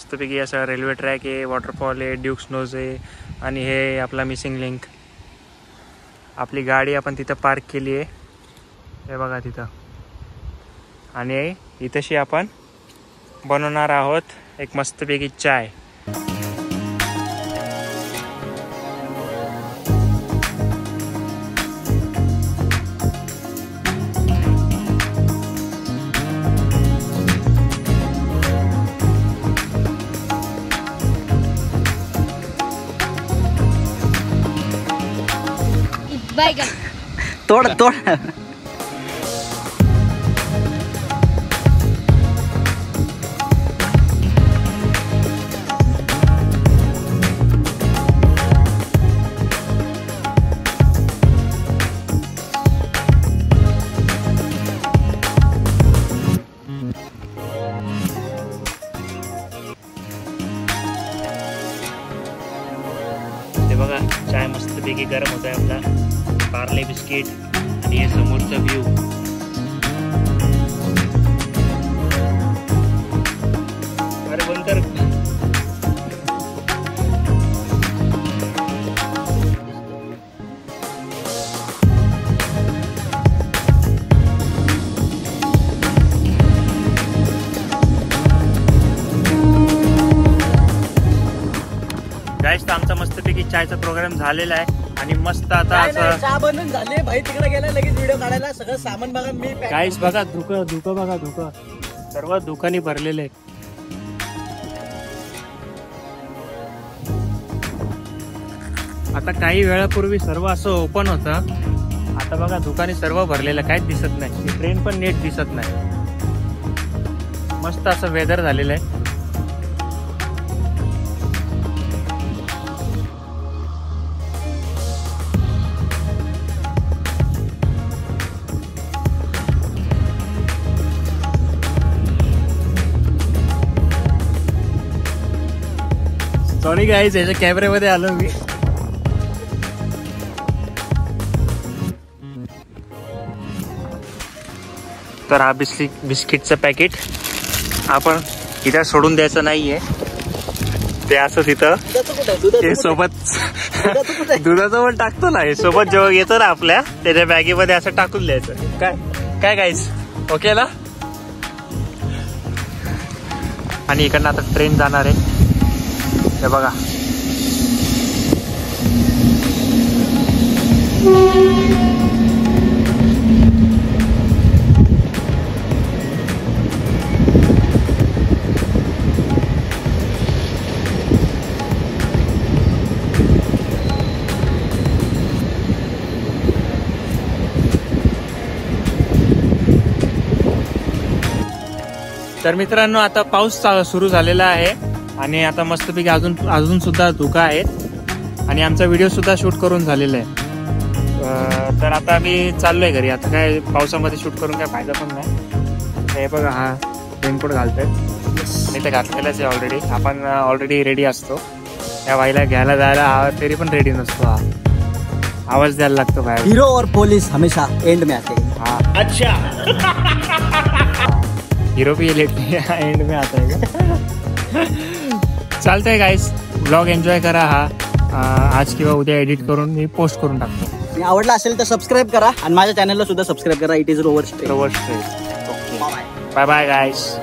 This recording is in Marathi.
मस्तपैकी असं रेल्वे ट्रॅक आहे, वॉटरफॉल आहे, ड्यूक स्नोज आहे आणि हे आपला मिसिंग लिंक. आपली गाडी आपण तिथं पार्क केली आहे, हे बघा तिथं. आणि इथंशी आपण बनवणार आहोत एक मस्तपैकी चाय. तोड तोड. ते बघा चाय मस्तपैकी गरम होत आहे आपला. पार्ले बिस्किट आणि हे समोरचा व्ह्यू. अरे बंद कर. गाईस, तर आमचा मस्तपैकी चायचा प्रोग्राम झालेला आहे आणि मस्त आता असं चहा बनवून झाले. भाई तिकडे गेला लगेच व्हिडिओ काढायला. सगळं सामान बघा मी. गाईस बघा धुकं बघा, धुकं सर्व धुकांनी भरलेले आहे. आता काही वेळापूर्वी सर्व असं ओपन होतं, आता बघा दुकाने सर्व भरलेलं, काहीच दिसत नाही. ट्रेन पण नीट दिसत नाही. मस्त असं वेदर झालेलं आहे. सॉरी गाईज, याच्या कॅमेऱ्यामध्ये आलो मी. तर हा बिस्किटचं पॅकेट आपण इथं सोडून द्यायचं नाहीये. ते असं तिथं हे सोबत दुधाचं पण टाकतो ना, हे सोबत जेव्हा येतं ना आपल्या त्याच्या बॅगेमध्ये असं टाकून द्यायचं. काय गाईज, ओके ना? आणि इकडनं आता ट्रेन जाणार आहे, हे बघा. तर मित्रांनो, आता पाऊस सुरू झालेला आहे आणि आता मस्तपैकी अजून सुद्धा धुकं आहेत आणि आमचा व्हिडिओ सुद्धा शूट करून झालेला आहे. तर आता आम्ही चाललोय घरी. आता काय पावसामध्ये शूट करून काय फायदा पण नाही. हे बघा, हा रेनकोट घालतोय आणि ते घातलेलंच आहे ऑलरेडी. आपण ऑलरेडी रेडी असतो. त्या बाईला घ्यायला जायला तरी पण रेडी नसतो. हा आवाज द्यायला लागतो बाहेर. हीरो और पुलिस हमेशा एंड में आते हैं. हाँ अच्छा. हीरो भी एंड में आता है. चालतंय गाईस, ब्लॉग एन्जॉय करा. हा आज किंवा उद्या एडिट करून मी पोस्ट करून टाकतो. आवडला असेल तर सबस्क्राईब करा आणि माझ्या चॅनलला सुद्धा सबस्क्राईब करा. It is rover straight. Okay, bye bye guys.